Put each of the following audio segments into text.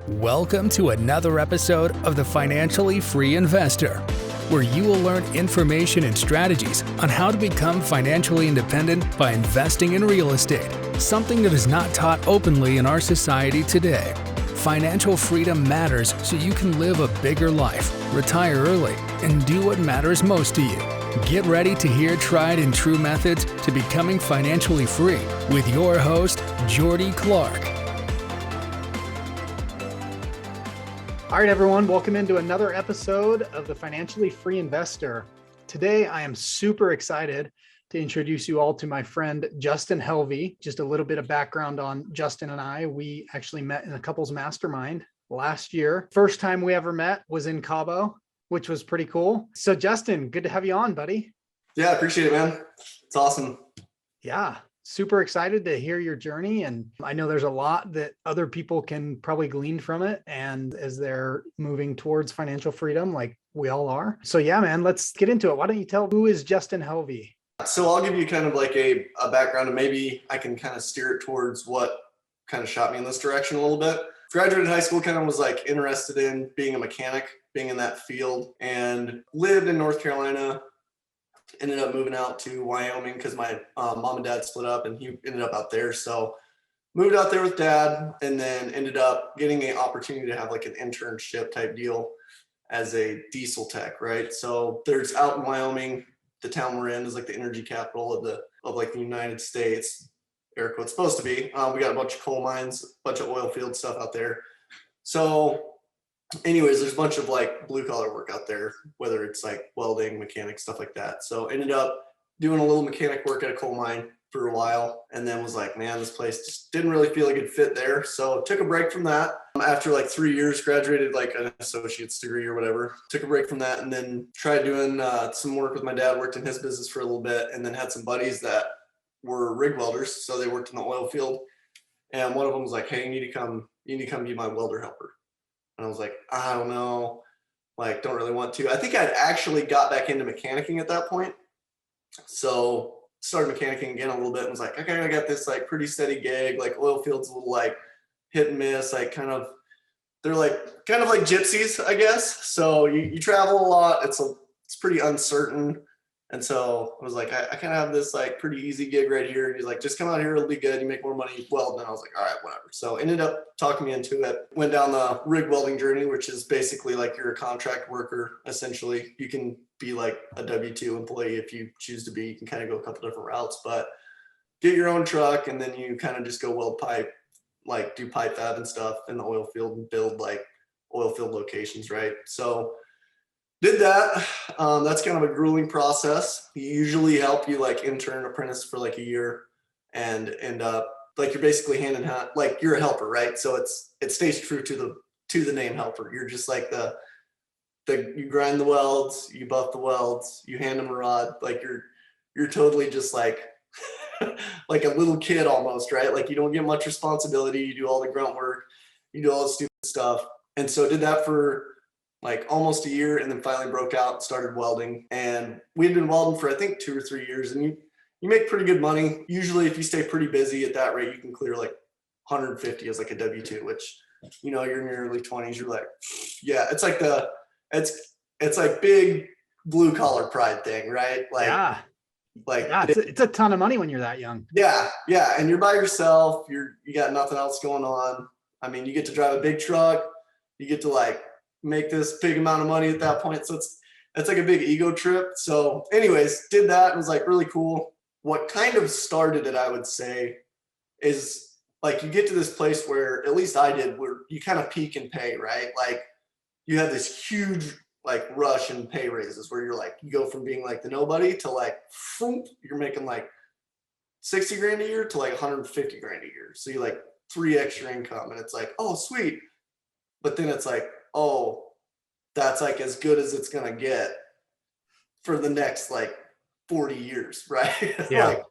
Welcome to another episode of The Financially Free Investor, where you will learn information and strategies on how to become financially independent by investing in real estate, something that is not taught openly in our society today. Financial freedom matters so you can live a bigger life, retire early, and do what matters most to you. Get ready to hear tried and true methods to becoming financially free with your host, Jordy Clark. All right, everyone, welcome into another episode of The Financially Free Investor. Today, I am super excited to introduce you all to my friend, Justin Helvey. Just a little bit of background on Justin and I. We actually met in a couples mastermind last year. First time we ever met was in Cabo, which was pretty cool. So Justin, good to have you on, buddy. Yeah, I appreciate it, man. It's awesome. Yeah. Super excited to hear your journey. And I know there's a lot that other people can probably glean from it. And as they're moving towards financial freedom, like we all are. So yeah, man, let's get into it. Why don't you tell who is Justin Helvey? So I'll give you kind of like a background, and maybe I can kind of steer it towards what kind of shot me in this direction a little bit. Graduated high school, kind of was like interested in being a mechanic, being in that field, and lived in North Carolina. Ended up moving out to Wyoming because my mom and dad split up, and he ended up out there. So moved out there with dad, and then ended up getting an opportunity to have like an internship type deal as a diesel tech, right? So there's out in Wyoming, the town we're in is like the energy capital of like the United States, air quotes, supposed to be. We got a bunch of coal mines, a bunch of oil field stuff out there. So anyways, there's a bunch of like blue collar work out there, whether it's like welding, mechanic, stuff like that. So ended up doing a little mechanic work at a coal mine for a while, and then was like, man, this place just didn't really feel like a good fit there. So took a break from that. After like 3 years, graduated like an associate's degree or whatever. Took a break from that, and then tried doing some work with my dad, worked in his business for a little bit, and then had some buddies that were rig welders. So they worked in the oil field. And one of them was like, hey, you need to come be my welder helper. And I was like, I don't know, like, don't really want to. I think I'd actually got back into mechanicking at that point. So started mechanicking again a little bit and was like, okay, I got this like pretty steady gig, like oil fields a little like hit and miss, like they're like kind of like gypsies, I guess. So you travel a lot. It's pretty uncertain. And so I was like, I kind of have this like pretty easy gig right here. And he's like, just come out here, it'll be good. You make more money, weld. And I was like, all right, whatever. So ended up talking me into it. Went down the rig welding journey, which is basically like you're a contract worker, essentially. You can be like a W-2 employee if you choose to be. You can kind of go a couple different routes, but get your own truck and then you kind of just go weld pipe, like do pipe fab and stuff in the oil field and build like oil field locations, right? So did that. That's kind of a grueling process. You usually help you like intern apprentice for like a year and end up like you're basically hand in hand, like you're a helper, right? So it stays true to the name helper. You're just like you grind the welds, you buff the welds, you hand them a rod, like you're totally just like like a little kid almost, right? Like you don't get much responsibility, you do all the grunt work, you do all the stupid stuff. And so I did that for like almost a year, and then finally broke out, started welding. And we had been welding for I think 2 or 3 years, and you make pretty good money. Usually if you stay pretty busy at that rate, you can clear like 150 as like a W-2, which, you know, you're in your early 20s, you're like, yeah, it's like it's like big blue collar pride thing, right? Like, yeah. It's a ton of money when you're that young. Yeah. And you're by yourself, you got nothing else going on. I mean, you get to drive a big truck, you get to like make this big amount of money at that point. So it's like a big ego trip. So anyways, did that. It was like really cool. What kind of started it, I would say, is like you get to this place where, at least I did, where you kind of peak in pay, right? Like you have this huge like rush in pay raises where you're like, you go from being like the nobody to like, you're making like 60 grand a year to like 150 grand a year. So you like 3 extra income, and it's like, oh, sweet. But then it's like, oh, that's like as good as it's going to get for the next like 40 years, right? Yeah. Like,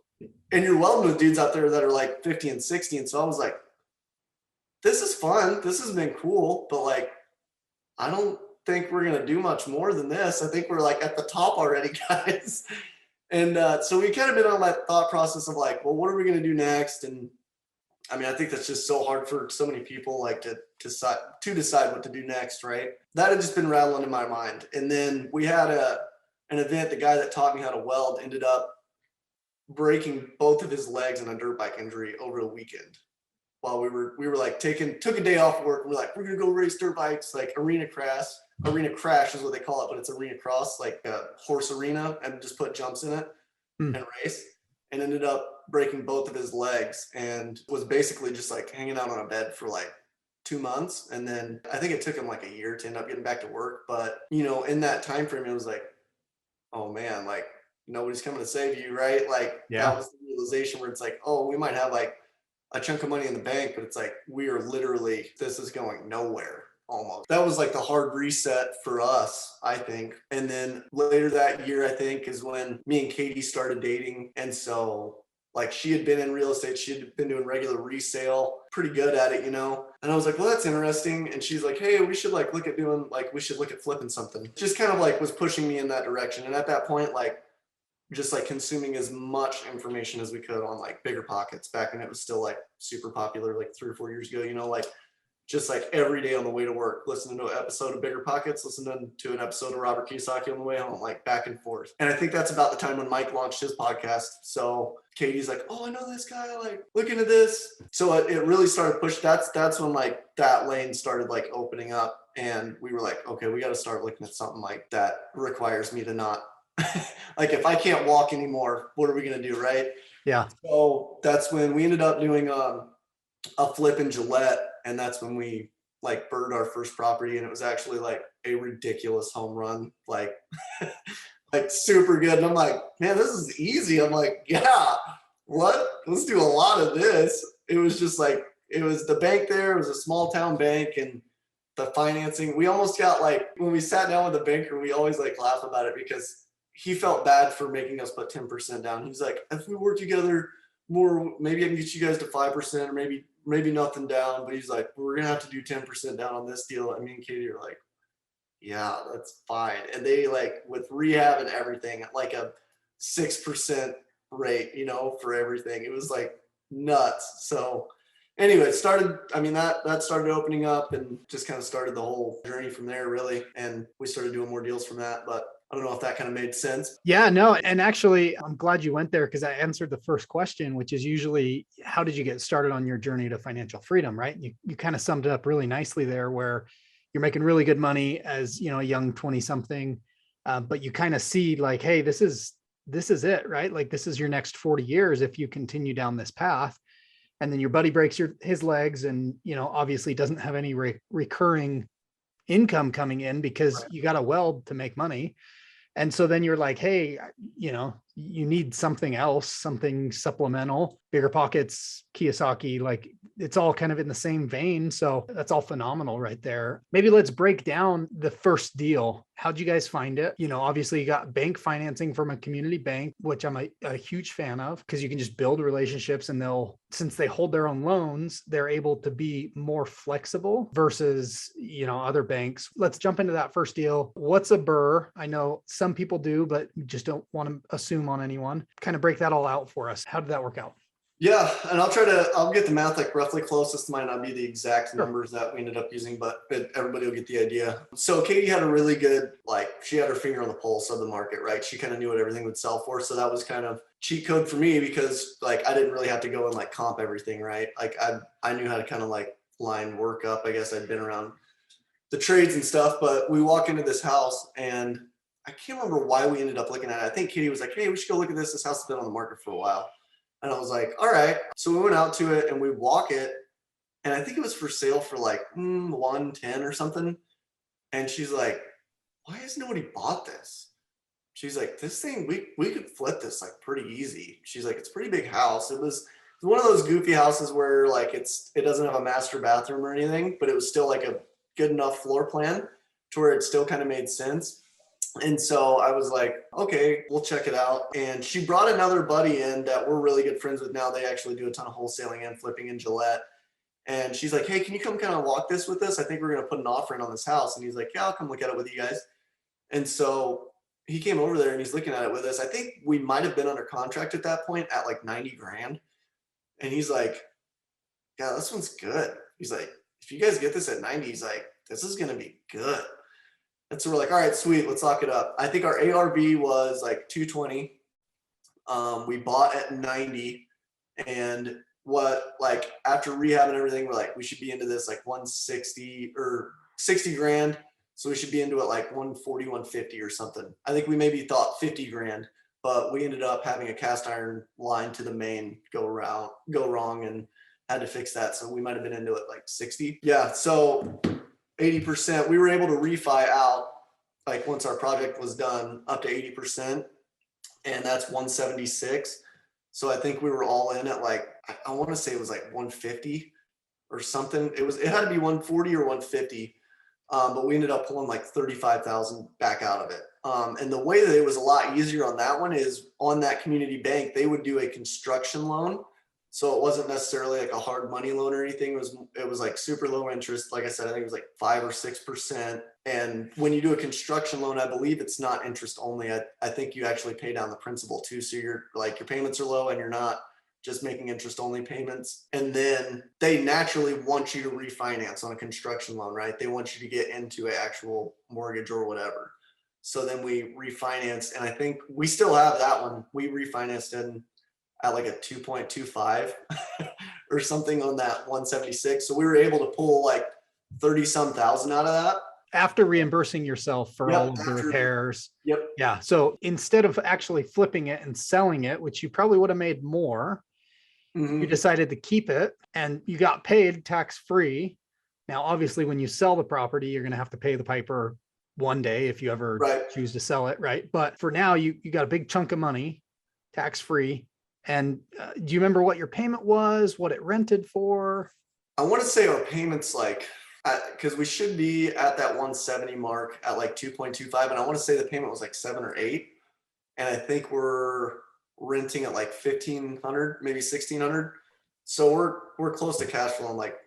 and you're welding with dudes out there that are like 50 and 60. And so I was like, this is fun. This has been cool. But like, I don't think we're going to do much more than this. I think we're like at the top already, guys. And so we kind of been on that thought process of like, well, what are we going to do next? And I mean, I think that's just so hard for so many people, like to decide what to do next, right? That had just been rattling in my mind. And then we had an event. The guy that taught me how to weld ended up breaking both of his legs in a dirt bike injury over the weekend. While we were like took a day off work. We're like, we're gonna go race dirt bikes, like arena crash is what they call it, but it's arena cross, like a horse arena, and just put jumps in it and race. And ended up breaking both of his legs and was basically just like hanging out on a bed for like 2 months. And then I think it took him like a year to end up getting back to work. But in that time frame, it was like, oh man, like nobody's coming to save you, right? Like that was the realization where it's like, oh, we might have like a chunk of money in the bank, but it's like we are literally, this is going nowhere almost. That was like the hard reset for us, I think. And then later that year, I think, is when me and Katie started dating. And so like she had been in real estate, she had been doing regular resale, pretty good at it, And I was like, well, that's interesting. And she's like, hey, we should look at flipping something. Just kind of like was pushing me in that direction. And at that point, like just like consuming as much information as we could on like Bigger Pockets back when it was still like super popular, like 3 or 4 years ago, like just like every day on the way to work, listening to an episode of Bigger Pockets, listening to an episode of Robert Kiyosaki on the way home, like back and forth. And I think that's about the time when Mike launched his podcast. So Katie's like, oh, I know this guy, like look into this. So it really started push. That's when like that lane started like opening up. And we were like, okay, we got to start looking at something like that requires me to not like if I can't walk anymore, what are we going to do? Right. Yeah. So that's when we ended up doing a flip in Gillette. And that's when we like birded our first property. And it was actually like a ridiculous home run, like, like super good. And I'm like, man, this is easy. I'm like, yeah, what? Let's do a lot of this. It was just like, it was the bank there. It was a small town bank and the financing. We almost got like, when we sat down with the banker, we always like laugh about it because he felt bad for making us put 10% down. He's like, if we work together more, maybe I can get you guys to 5% or maybe nothing down. But he's like, we're going to have to do 10% down on this deal. And me and Katie are like, yeah, that's fine. And they like with rehab and everything, like a 6% rate, for everything. It was like nuts. So anyway, it started, that started opening up and just kind of started the whole journey from there really. And we started doing more deals from that, but I don't know if that kind of made sense. Yeah, no. And actually, I'm glad you went there because I answered the first question, which is usually, how did you get started on your journey to financial freedom, right? You kind of summed it up really nicely there where you're making really good money as, a young 20 something, but you kind of see like, hey, this is it, right? Like this is your next 40 years if you continue down this path. And then your buddy breaks his legs and, obviously doesn't have any recurring income coming in because you got to weld to make money. And so then you're like, hey, you need something else, something supplemental. Bigger Pockets, Kiyosaki, like it's all kind of in the same vein. So that's all phenomenal right there. Maybe let's break down the first deal. How'd you guys find it? Obviously you got bank financing from a community bank, which I'm a huge fan of because you can just build relationships and since they hold their own loans, they're able to be more flexible versus, other banks. Let's jump into that first deal. What's a BRRRR? I know some people do, but just don't want to assume on anyone. Kind of break that all out for us. How did that work out? Yeah. And I'll get the math like roughly closest. Might not be the exact numbers that we ended up using, but everybody will get the idea. So Katie had a really good, she had her finger on the pulse of the market, right? She kind of knew what everything would sell for. So that was kind of cheat code for me because I didn't really have to go and comp everything, right? I knew how to kind of line work up. I guess I'd been around the trades and stuff, but we walk into this house and I can't remember why we ended up looking at it. I think Katie was like, hey, we should go look at this. This house has been on the market for a while. And I was like, all right. So we went out to it and we walk it. And I think it was for sale for 110 or something. And she's like, why has nobody bought this? She's like, this thing, we could flip this pretty easy. She's like, it's a pretty big house. It was one of those goofy houses where it doesn't have a master bathroom or anything, but it was still a good enough floor plan to where it still kind of made sense. And so I was like, okay, we'll check it out. And she brought another buddy in that we're really good friends with now. They actually do a ton of wholesaling and flipping in Gillette. And she's like, hey, can you come kind of walk this with us? I think we're going to put an offer in on this house. And he's like, yeah, I'll come look at it with you guys. And so he came over there and he's looking at it with us. I think we might have been under contract at that point at 90 grand. And he's like, yeah, this one's good. He's like, if you guys get this at 90, he's like, this is going to be good. And so we're like, all right, sweet, let's lock it up. I think our ARV was like 220. We bought at 90, and after rehab and everything, we're like, we should be into this like 160 or 60 grand. So we should be into it like 140, 150 or something. I think we maybe thought 50 grand, but we ended up having a cast iron line to the main go wrong and had to fix that. So we might've been into it like 60. Yeah. So 80%, we were able to refi out, like once our project was done, up to 80%, and that's 176. So I think we were all in at like, I want to say it was like 150 or something. It had to be 140 or 150. But we ended up pulling like 35,000 back out of it. And the way that it was a lot easier on that one is on that community bank, they would do a construction loan. So it wasn't necessarily like a hard money loan or anything. It was like super low interest. Like I said, I think it was like 5 or 6%. And when you do a construction loan, I believe it's not interest only. I think you actually pay down the principal too. So your payments are low and you're not just making interest only payments. And then they naturally want you to refinance on a construction loan, right? They want you to get into an actual mortgage or whatever. So then we refinanced, and I think we still have that one. We refinanced at like a 2.25 or something on that 176. So we were able to pull like 30 some thousand out of that. After reimbursing yourself for all of the repairs. Yep. Yeah. So instead of actually flipping it and selling it, which you probably would have made more, you decided to keep it and you got paid tax-free. Now, obviously, when you sell the property, you're going to have to pay the piper one day if you ever choose to sell it, right? But for now, you got a big chunk of money, tax-free. And do you remember what your payment was, what it rented for? I want to say our payments because we should be at that 170 mark at like 2.25. And I want to say the payment was like 7 or 8. And I think we're renting at like 1,500, maybe 1,600. So we're close to cash flowing like,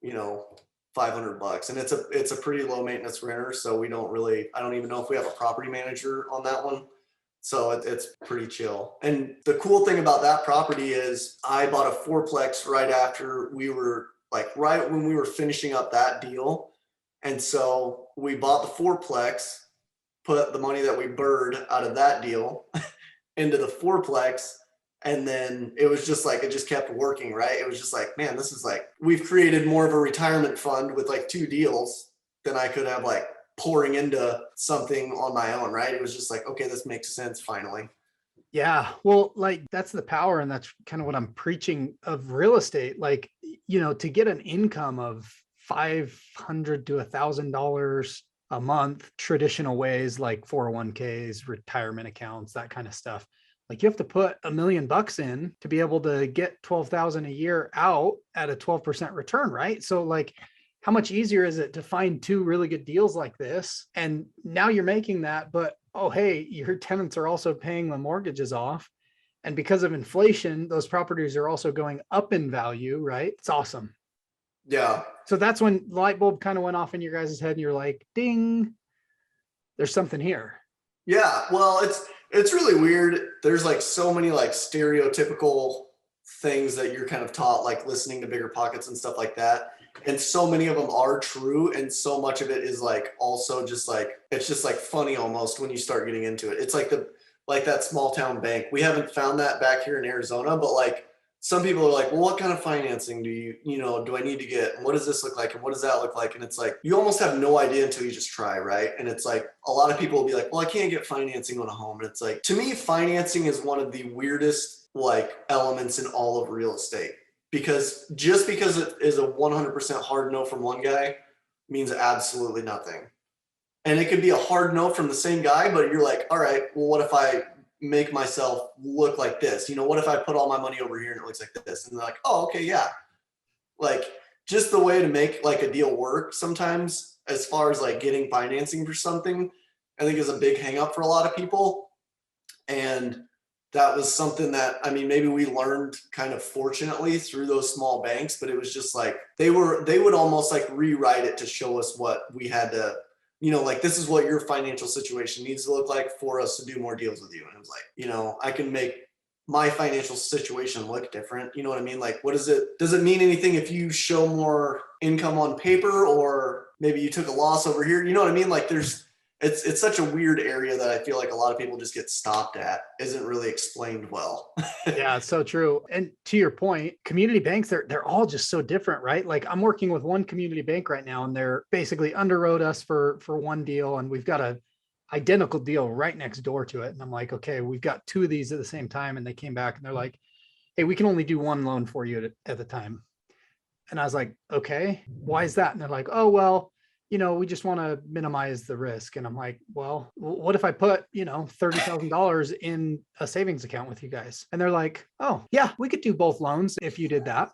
$500. And it's a pretty low maintenance renter. So I don't even know if we have a property manager on that one. So it's pretty chill. And the cool thing about that property is I bought a fourplex right after right when we were finishing up that deal. And so we bought the fourplex, put the money that we burred out of that deal into the fourplex. And then it was just like, it just kept working, right? It was just like, man, this is like, we've created more of a retirement fund with like 2 deals than I could have like pouring into something on my own, right? It was just like, okay, this makes sense finally. Yeah. Well, like that's the power. And that's kind of what I'm preaching of real estate. Like, to get an income of $500 to $1,000 a month, traditional ways like 401ks, retirement accounts, that kind of stuff. Like you have to put $1 million in to be able to get 12,000 a year out at a 12% return, right? So like, how much easier is it to find 2 really good deals like this? And now you're making that, but oh, hey, your tenants are also paying the mortgages off. And because of inflation, those properties are also going up in value, right? It's awesome. Yeah. So that's when the light bulb kind of went off in your guys' head and you're like, ding, there's something here. Yeah. Well, it's really weird. There's like so many like stereotypical things that you're kind of taught, like listening to Bigger Pockets and stuff like that. And so many of them are true. And so much of it is like also just like, it's just like funny almost when you start getting into it. It's like that small town bank. We haven't found that back here in Arizona, but like some people are like, well, what kind of financing do I need to get? And what does this look like? And what does that look like? And it's like, you almost have no idea until you just try, right? And it's like, a lot of people will be like, well, I can't get financing on a home. And it's like, to me, financing is one of the weirdest like elements in all of real estate. Because just because it is a 100% hard no from one guy means absolutely nothing. And it could be a hard no from the same guy, but you're like, all right, well, what if I make myself look like this? What if I put all my money over here and it looks like this? And they're like, oh, okay, yeah. Like just the way to make like a deal work sometimes as far as like getting financing for something, I think is a big hang up for a lot of people. And that was something that, I mean, maybe we learned kind of fortunately through those small banks, but it was just like, they would almost like rewrite it to show us what we had to, like, this is what your financial situation needs to look like for us to do more deals with you. And it was like, I can make my financial situation look different? You know what I mean? Like, does it mean anything if you show more income on paper, or maybe you took a loss over here? You know what I mean? Like it's such a weird area that I feel like a lot of people just get stopped at, isn't really explained well. Yeah, it's so true. And to your point, community banks, they're all just so different, right? Like I'm working with one community bank right now, and they're basically underwrote us for one deal, and we've got a identical deal right next door to it. And I'm like, okay, we've got two of these at the same time. And they came back and they're like, hey, we can only do one loan for you at the time. And I was like, okay, why is that? And they're like, oh, well, we just want to minimize the risk. And I'm like, well, what if I put, $30,000 in a savings account with you guys? And they're like, oh yeah, we could do both loans if you did that.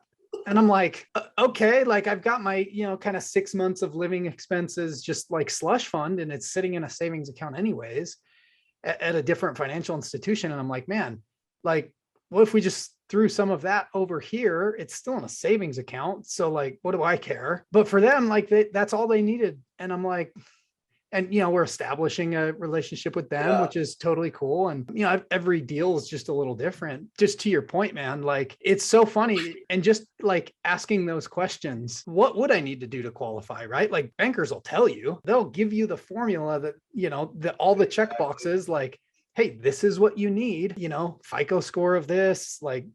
And I'm like, okay, like I've got my, kind of 6 months of living expenses, just like slush fund, and it's sitting in a savings account anyways at a different financial institution. And I'm like, man, like, what if we just threw some of that over here? It's still in a savings account. So like, what do I care? But for them, like that's all they needed. And I'm like, and, we're establishing a relationship with them, which is totally cool. And, every deal is just a little different. Just to your point, man, like it's so funny. And just like asking those questions, what would I need to do to qualify, right? Like bankers will tell you, they'll give you the formula that, all the check boxes, like, hey, this is what you need, FICO score of this, like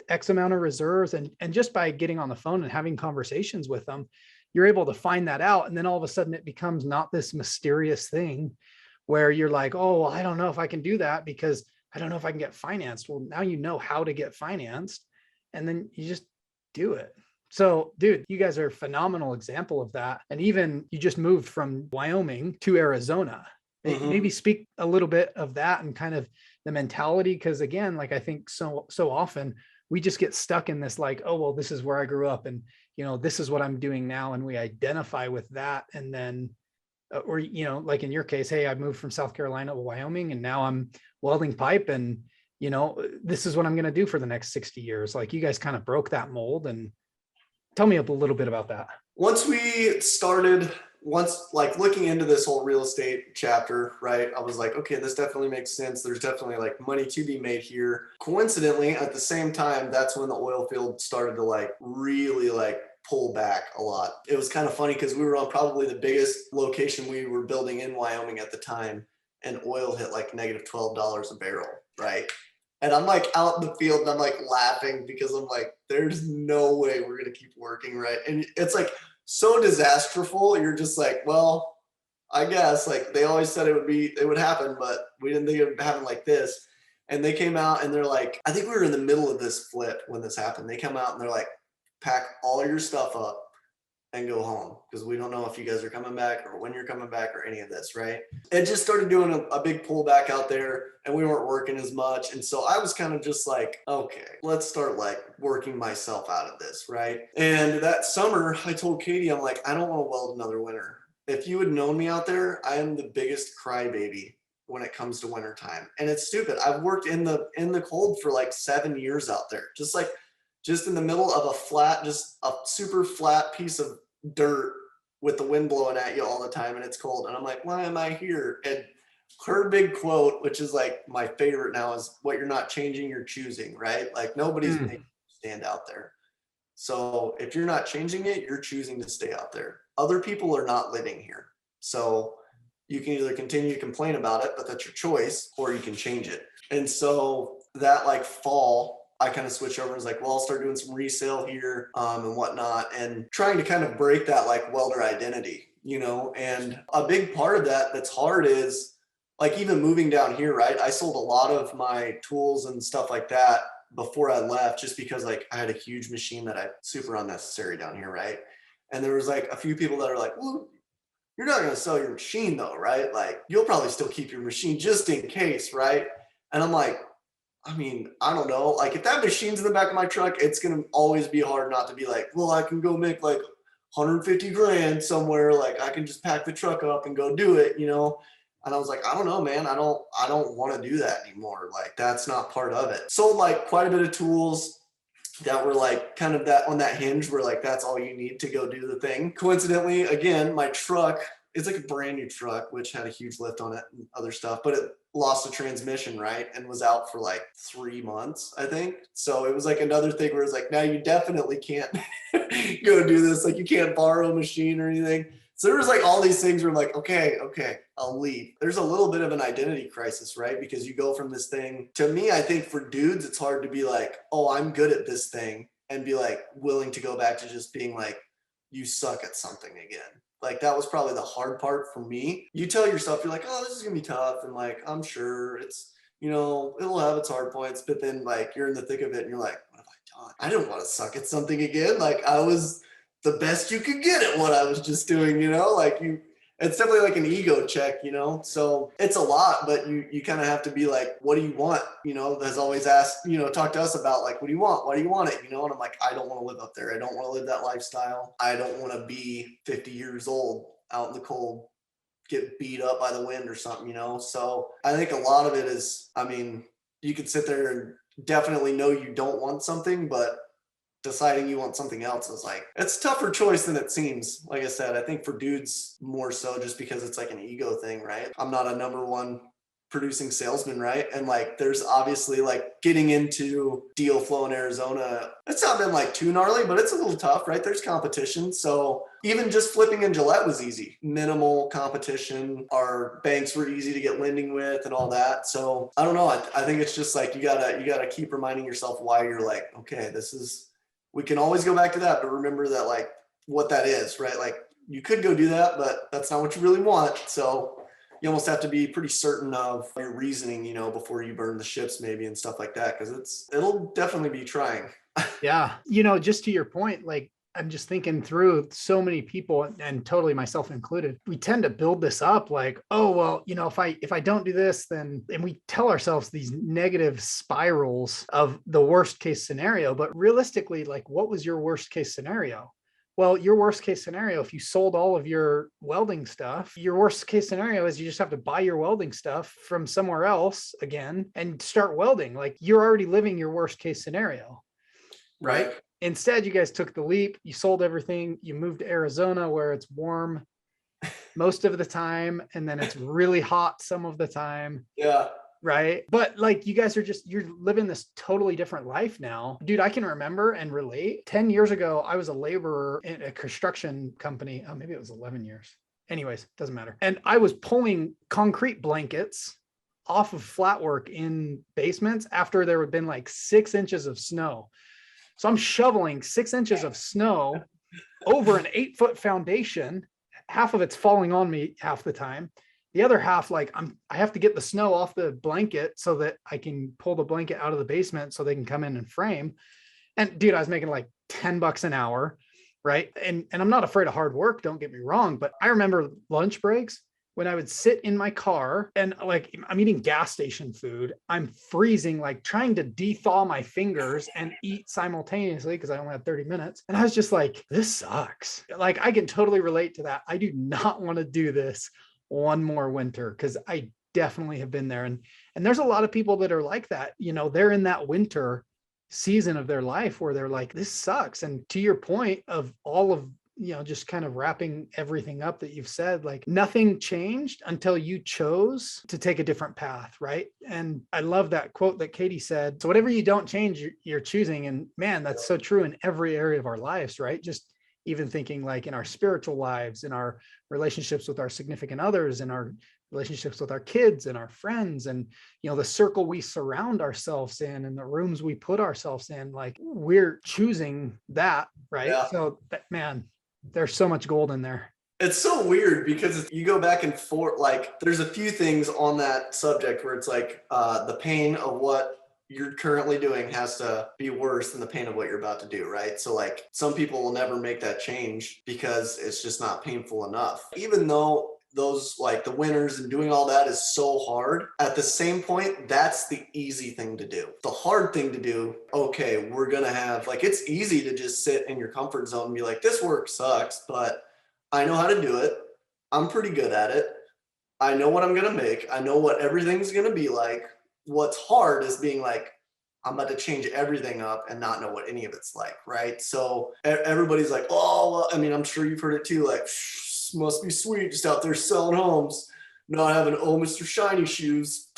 X amount of reserves. And just by getting on the phone and having conversations with them, you're able to find that out. And then all of a sudden it becomes not this mysterious thing where you're like, oh, well, I don't know if I can do that because I don't know if I can get financed. Well, now you know how to get financed, and then you just do it. So dude, you guys are a phenomenal example of that. And even you just moved from Wyoming to Arizona. Mm-hmm. Maybe speak a little bit of that and kind of the mentality. Because again, like I think so often we just get stuck in this like, oh, well, this is where I grew up, and this is what I'm doing now. And we identify with that. And then, or, like in your case, hey, I moved from South Carolina to Wyoming, and now I'm welding pipe, and, this is what I'm going to do for the next 60 years. Like you guys kind of broke that mold. And tell me a little bit about that. Once like looking into this whole real estate chapter, right, I was like, okay, this definitely makes sense. There's definitely like money to be made here. Coincidentally, at the same time, that's when the oil field started to like really like pull back a lot. It was kind of funny because we were on probably the biggest location we were building in Wyoming at the time, and oil hit like negative $12 a barrel, right? And I'm like out in the field and I'm like laughing because I'm like, there's no way we're going to keep working, right? And it's like so disasterful. You're just like, well, I guess like they always said it would happen, but we didn't think it would happen like this. And they came out and they're like, I think we were in the middle of this flip when this happened. They come out and they're like, pack all your stuff up and go home, because we don't know if you guys are coming back or when you're coming back or any of this, right? It just started doing a big pullback out there, and we weren't working as much. And so I was kind of just like, okay, let's start like working myself out of this, right? And that summer I told Katie, I'm like, I don't want to weld another winter. If you had known me out there, I am the biggest crybaby when it comes to winter time. And it's stupid. I've worked in the cold for like 7 years out there, just in the middle of just a super flat piece of dirt with the wind blowing at you all the time, and it's cold. And I'm like, why am I here? And her big quote, which is like my favorite now, is what you're not changing, you're choosing, right? Like nobody's making you stand out there. So if you're not changing it, you're choosing to stay out there. Other people are not living here. So you can either continue to complain about it, but that's your choice, or you can change it. And so that like fall, I kind of switched over and was like, well, I'll start doing some resale here and whatnot, and trying to kind of break that like welder identity, and a big part of that that's hard is like even moving down here, right? I sold a lot of my tools and stuff like that before I left, just because like I had a huge machine that I super unnecessary down here, right? And there was like a few people that are like, well, you're not going to sell your machine though, right? Like you'll probably still keep your machine just in case, right? And I'm like, I mean, I don't know. Like if that machine's in the back of my truck, it's going to always be hard not to be like, well, I can go make like 150 grand somewhere. Like I can just pack the truck up and go do it, And I was like, I don't know, man. I don't want to do that anymore. Like that's not part of it. So like quite a bit of tools that were like kind of that on that hinge where like, that's all you need to go do the thing. Coincidentally, again, my truck is like a brand new truck, which had a huge lift on it and other stuff, but it lost a transmission, right? And was out for like 3 months, I think. So it was like another thing where it's like, now you definitely can't go do this. Like you can't borrow a machine or anything. So there was like all these things where I'm like, okay, I'll leave. There's a little bit of an identity crisis, right? Because you go from this thing, to me, I think for dudes, it's hard to be like, oh, I'm good at this thing, and be like willing to go back to just being like, you suck at something again. Like that was probably the hard part for me. You tell yourself, you're like, oh, this is gonna be tough. And like, I'm sure it's, it'll have its hard points, but then like you're in the thick of it and you're like, what have I done? I don't want to suck at something again. Like I was the best you could get at what I was just doing, it's definitely like an ego check, so it's a lot, but you kind of have to be like, what do you want? Has always asked, talk to us about like, what do you want? Why do you want it? And I'm like, I don't want to live up there. I don't want to live that lifestyle. I don't want to be 50 years old out in the cold, get beat up by the wind or something, So I think a lot of it is, you could sit there and definitely know you don't want something, but deciding you want something else is like, it's a tougher choice than it seems. Like I said, I think for dudes more so just because it's like an ego thing, right? I'm not a number one producing salesman, right? And like, there's obviously like getting into deal flow in Arizona. It's not been like too gnarly, but it's a little tough, right? There's competition. So even just flipping in Gillette was easy. Minimal competition. Our banks were easy to get lending with and all that. So I don't know. I think it's just like, you gotta keep reminding yourself why you're like, okay, we can always go back to that, but remember that like what that is, right? Like you could go do that, but that's not what you really want. So you almost have to be pretty certain of your reasoning, before you burn the ships maybe and stuff like that. Cause it'll definitely be trying. Yeah. Just to your point, like I'm just thinking through so many people and totally myself included, we tend to build this up like, oh, well, if I don't do this, then, and we tell ourselves these negative spirals of the worst case scenario. But realistically, like what was your worst case scenario? Well, your worst case scenario, if you sold all of your welding stuff, your worst case scenario is you just have to buy your welding stuff from somewhere else again and start welding. Like you're already living your worst case scenario. Right. Instead, you guys took the leap, you sold everything, you moved to Arizona where it's warm most of the time, and then it's really hot some of the time. Yeah. Right. But like you guys you're living this totally different life now. Dude, I can remember and relate. 10 years ago, I was a laborer in a construction company. Oh, maybe it was 11 years. Anyways, doesn't matter. And I was pulling concrete blankets off of flat work in basements after there had been like 6 inches of snow. So I'm shoveling 6 inches of snow over an 8-foot foundation. Half of it's falling on me half the time. The other half, like I have to get the snow off the blanket so that I can pull the blanket out of the basement so they can come in and frame. And dude, I was making like $10 an hour. Right. And I'm not afraid of hard work. Don't get me wrong. But I remember lunch breaks when I would sit in my car and like I'm eating gas station food. I'm freezing, like trying to de-thaw my fingers and eat simultaneously because I only had 30 minutes. And I was just like, this sucks. Like I can totally relate to that. I do not want to do this one more winter because I definitely have been there. And there's a lot of people that are like that. They're in that winter season of their life where they're like, this sucks. And to your point of all of, just kind of wrapping everything up that you've said, like nothing changed until you chose to take a different path. Right. And I love that quote that Katie said. So whatever you don't change, you're choosing. And man, that's so true in every area of our lives, right? Just even thinking like in our spiritual lives, in our relationships with our significant others, in our relationships with our kids and our friends, and the circle we surround ourselves in and the rooms we put ourselves in, like we're choosing that, right? Yeah. So man, there's so much gold in there. It's so weird because you go back and forth, like there's a few things on that subject where it's like the pain of what you're currently doing has to be worse than the pain of what you're about to do, right? So like some people will never make that change because it's just not painful enough. Even though those like the winners and doing all that is so hard, at the same point, that's the easy thing to do. The hard thing to do, okay, we're gonna have like, it's easy to just sit in your comfort zone and be like, this work sucks, but I know how to do it. I'm pretty good at it. I know what I'm gonna make. I know what everything's gonna be like. What's hard is being like, I'm about to change everything up and not know what any of it's like, right? So everybody's like, oh, well, I'm sure you've heard it too, like, must be sweet just out there selling homes. not having, oh, Mr. Shiny Shoes,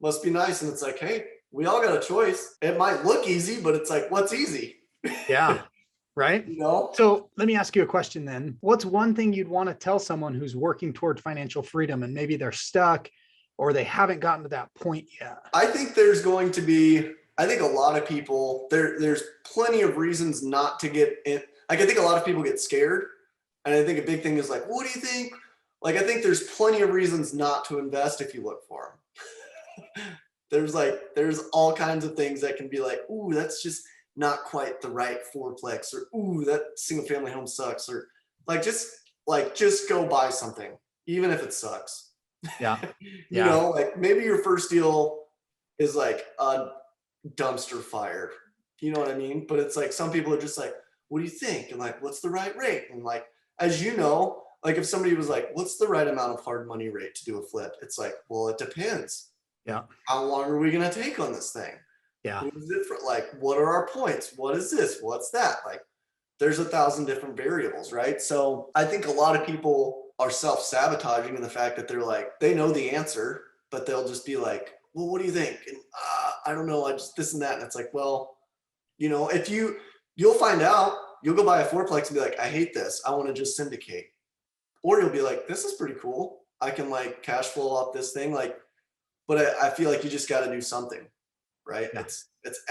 must be nice. And it's like, hey, we all got a choice. It might look easy, but it's like, what's easy? Yeah. Right. You know? So let me ask you a question then. What's one thing you'd want to tell someone who's working toward financial freedom and maybe they're stuck or they haven't gotten to that point yet? I think there's going to be, I think a lot of people, there's plenty of reasons not to get in. Like, I think a lot of people get scared. And I think a big thing is like, what do you think? Like, I think there's plenty of reasons not to invest if you look for them. there's all kinds of things that can be like, ooh, that's just not quite the right fourplex, or ooh, that single family home sucks, or just go buy something, even if it sucks. Yeah. You know, like maybe your first deal is like a dumpster fire. You know what I mean? But it's like some people are just like, what do you think? And like, what's the right rate? And like, as you know, like if somebody was like, what's the right amount of hard money rate to do a flip? It's like, well, it depends. Yeah. How long are we going to take on this thing? Yeah. Who's it for? Like, what are our points? What is this? What's that? Like, there's 1,000 different variables, right? So I think a lot of people are self-sabotaging in the fact that they're like, they know the answer, but they'll just be like, well, what do you think? And I don't know, I just this and that. And it's like, well, you know, if you'll find out, you'll go buy a fourplex and be like, I hate this. I want to just syndicate. Or you'll be like, this is pretty cool. I can like cash flow off this thing. Like, but I feel like you just got to do something, right? Yeah. It's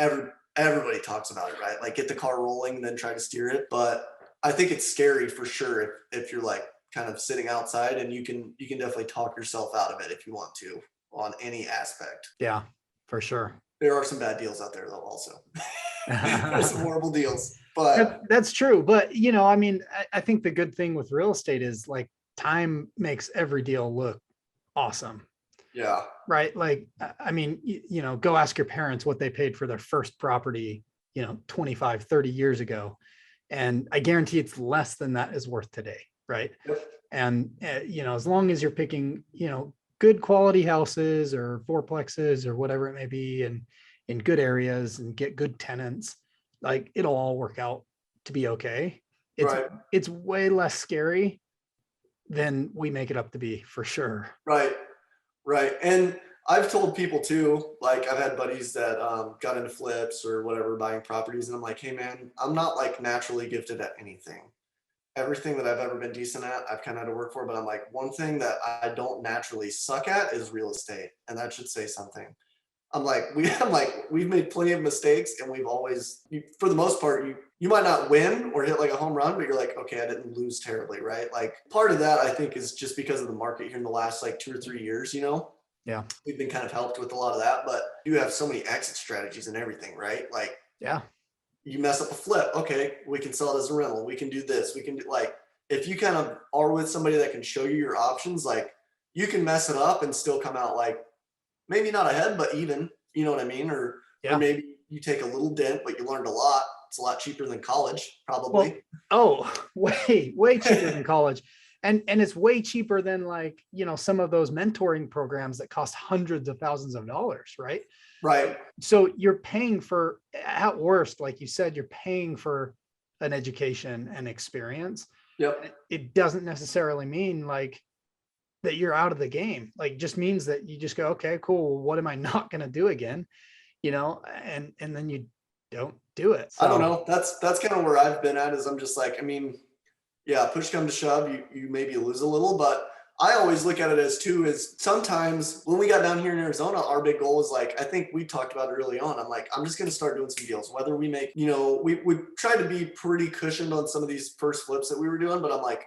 everybody talks about it, right? Like get the car rolling and then try to steer it. But I think it's scary for sure if you're like kind of sitting outside, and you can definitely talk yourself out of it if you want to on any aspect. Yeah, for sure. There are some bad deals out there though also. There's some horrible deals. But that's true. But you know, I mean, I think the good thing with real estate is like time makes every deal look awesome. Yeah. Right. Like, I mean, you know, go ask your parents what they paid for their first property, 25, 30 years ago. And I guarantee it's less than that is worth today. Right. Yep. And, as long as you're picking, good quality houses or fourplexes or whatever it may be, and in good areas and get good tenants, like it'll all work out to be okay. It's way less scary than we make it up to be, for sure. Right. And I've told people too, like I've had buddies that got into flips or whatever, buying properties. And I'm like, hey man, I'm not like naturally gifted at anything. Everything that I've ever been decent at, I've kind of had to work for. But I'm like, one thing that I don't naturally suck at is real estate. And that should say something. I'm like, we've made plenty of mistakes, and we've always, for the most part, you might not win or hit like a home run, but you're like, okay, I didn't lose terribly, right? Like part of that I think is just because of the market here in the last like 2 or 3 years, Yeah. We've been kind of helped with a lot of that, but you have so many exit strategies and everything, right? Like, yeah, you mess up a flip, okay, we can sell it as a rental. We can do this. We can do, like, if you kind of are with somebody that can show you your options, like you can mess it up and still come out like maybe not ahead, but even, you know what I mean? Or maybe you take a little dent, but you learned a lot. It's a lot cheaper than college, probably. Well, way cheaper than college. And it's way cheaper than like, some of those mentoring programs that cost hundreds of thousands of dollars, right? Right. So you're paying for, at worst, like you said, you're paying for an education and experience. Yep. It doesn't necessarily mean like that you're out of the game. Like it just means that you just go, okay, cool. What am I not going to do again? And then you don't do it. So, I don't know. That's kind of where I've been at, is I'm just like, I mean, yeah, push come to shove, you maybe lose a little, but I always look at it as too, is sometimes when we got down here in Arizona, our big goal was like, I think we talked about it early on. I'm like, I'm just going to start doing some deals, whether we make, we tried to be pretty cushioned on some of these first flips that we were doing, but I'm like,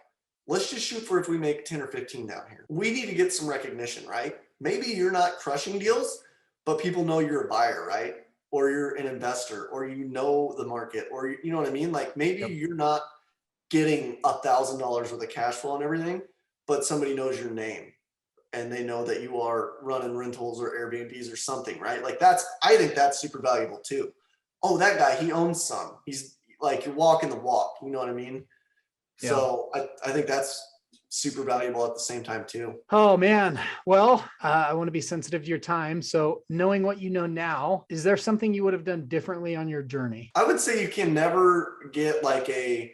let's just shoot for if we make 10 or 15 down here. We need to get some recognition, right? Maybe you're not crushing deals, but people know you're a buyer, right? Or you're an investor, or the market, or you know what I mean? Like maybe you're not getting $1,000 worth of cash flow and everything, but somebody knows your name and they know that you are running rentals or Airbnbs or something, right? Like I think that's super valuable too. Oh, that guy, he owns some. He's like, you're walking the walk, you know what I mean? Yeah. So I think that's super valuable at the same time too. Oh man. Well, I want to be sensitive to your time. So knowing what you know now, is there something you would have done differently on your journey? I would say you can never get like a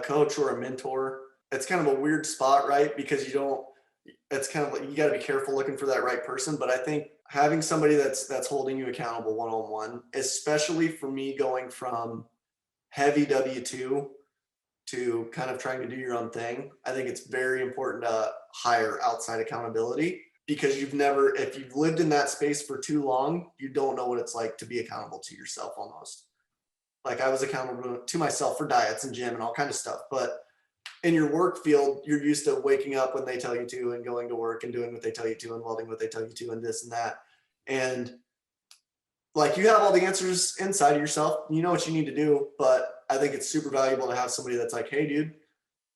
coach or a mentor. It's kind of a weird spot, right? Because you don't, it's kind of like, you got to be careful looking for that right person. But I think having somebody that's holding you accountable one-on-one, especially for me going from heavy W-2 to kind of trying to do your own thing, I think it's very important to hire outside accountability, because if you've lived in that space for too long, you don't know what it's like to be accountable to yourself almost. Like, I was accountable to myself for diets and gym and all kind of stuff. But in your work field, you're used to waking up when they tell you to and going to work and doing what they tell you to and welding what they tell you to and this and that. And like, you have all the answers inside of yourself. You know what you need to do. But I think it's super valuable to have somebody that's like, hey, dude,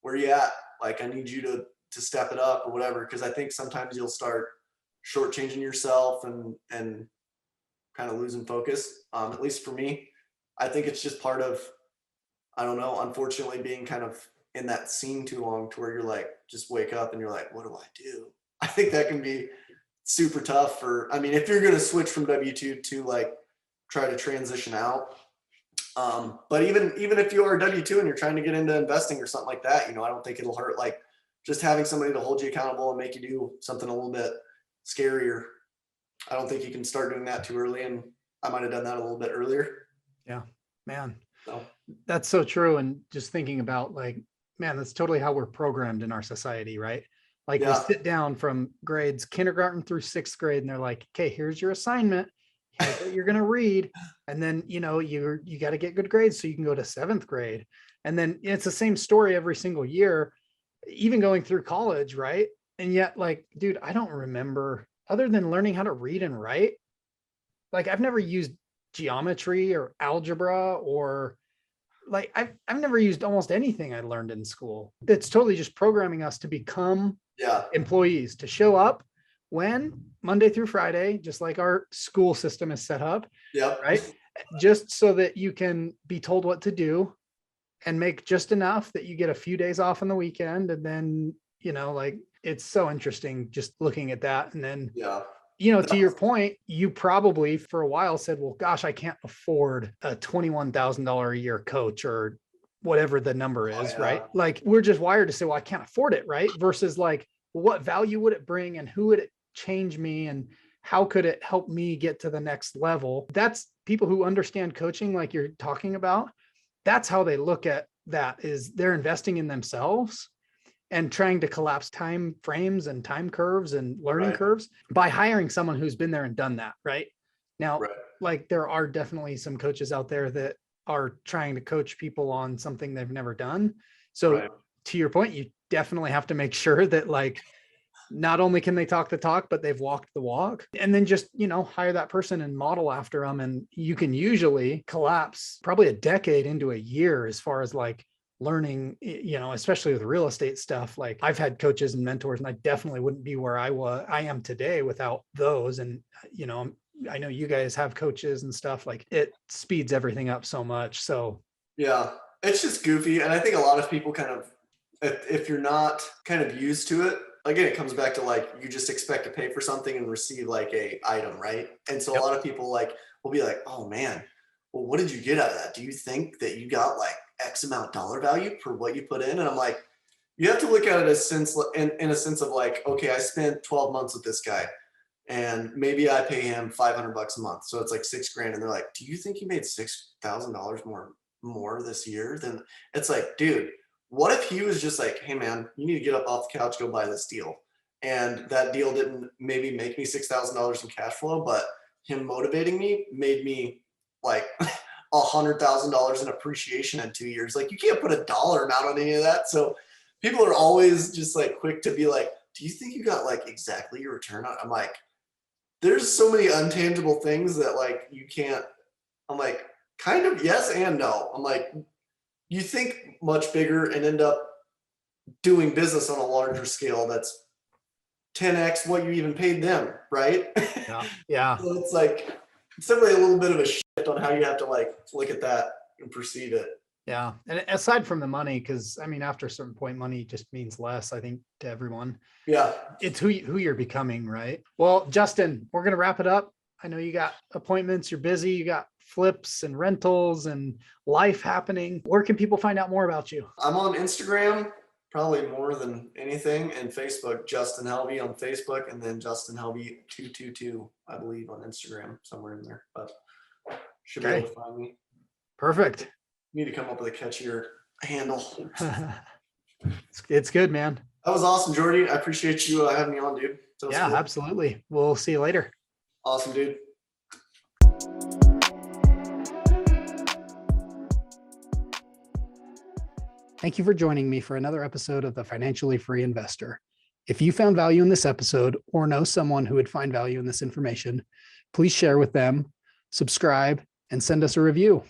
where are you at? Like, I need you to step it up or whatever. Because I think sometimes you'll start shortchanging yourself and kind of losing focus. At least for me, I think it's just part of, I don't know, unfortunately being kind of in that scene too long to where you're like, just wake up and you're like, what do I do? I think that can be super tough if you're going to switch from W-2 to like try to transition out. But even if you are W-2 and you're trying to get into investing or something like that, I don't think it'll hurt. Like, just having somebody to hold you accountable and make you do something a little bit scarier. I don't think you can start doing that too early. And I might've done that a little bit earlier. Yeah, man, So that's so true. And just thinking about like, man, that's totally how we're programmed in our society, right? Like, we sit down from grades kindergarten through sixth grade and they're like, okay, here's your assignment. Here's what you're going to read. And then, you got to get good grades so you can go to seventh grade. And then it's the same story every single year, even going through college. Right. And yet, like, dude, I don't remember, other than learning how to read and write. Like, I've never used geometry or algebra, or like, I've never used almost anything I learned in school. It's totally just programming us to become employees, to show up when Monday through Friday, just like our school system is set up. Yeah. Right. Just so that you can be told what to do and make just enough that you get a few days off on the weekend. And then, like, it's so interesting just looking at that. And then, to your point, you probably for a while said, well, gosh, I can't afford a $21,000 a year coach or whatever the number is, right? Like, we're just wired to say, well, I can't afford it, right? Versus like, well, what value would it bring and who would it change me and how could it help me get to the next level? That's people who understand coaching, like you're talking about. That's how they look at that, is they're investing in themselves and trying to collapse time frames and time curves and learning curves by hiring someone who's been there and done that. Right now, like, there are definitely some coaches out there that are trying to coach people on something they've never done. So to your point, you definitely have to make sure that, like, not only can they talk the talk, but they've walked the walk, and then just, hire that person and model after them. And you can usually collapse probably a decade into a year as far as like learning, especially with real estate stuff. Like, I've had coaches and mentors, and I definitely wouldn't be where I am today without those. And, I know you guys have coaches and stuff. Like, it speeds everything up so much. So yeah, it's just goofy. And I think a lot of people kind of, if you're not kind of used to it, again, it comes back to like, you just expect to pay for something and receive like a item, right? And so a lot of people like will be like, oh man, well, what did you get out of that? Do you think that you got like X amount dollar value for what you put in? And I'm like, you have to look at it in a sense of like, okay, I spent 12 months with this guy and maybe I pay him $500 a month. So it's like $6,000. And they're like, do you think he made $6,000 more this year? Then it's like, dude, what if he was just like, hey man, you need to get up off the couch, go buy this deal. And that deal didn't maybe make me $6,000 in cash flow, but him motivating me made me like $100,000 in appreciation in 2 years. Like, you can't put a dollar amount on any of that. So people are always just like quick to be like, do you think you got like exactly your return on? I'm like, there's so many untangible things that like you can't. I'm like, kind of yes and no. I'm like, you think much bigger and end up doing business on a larger scale that's 10x what you even paid them, right? Yeah. So it's like, it's definitely a little bit of a shift on how you have to like look at that and perceive it. Yeah. And aside from the money, because after a certain point, money just means less, I think, to everyone. Yeah. It's who you're becoming, right? Well, Justin, we're going to wrap it up. I know you got appointments, you're busy, you got flips and rentals and life happening. Where can people find out more about you? I'm on Instagram probably more than anything. And Facebook, Justin Helvey on Facebook, and then Justin Helvey 222, I believe, on Instagram, somewhere in there. But should be able to find me. Perfect. Need to come up with a catchier handle. It's good, man. That was awesome, Jordy. I appreciate you having me on, dude. Yeah, cool. Absolutely. We'll see you later. Awesome, dude. Thank you for joining me for another episode of the Financially Free Investor. If you found value in this episode or know someone who would find value in this information, please share with them, subscribe, and send us a review.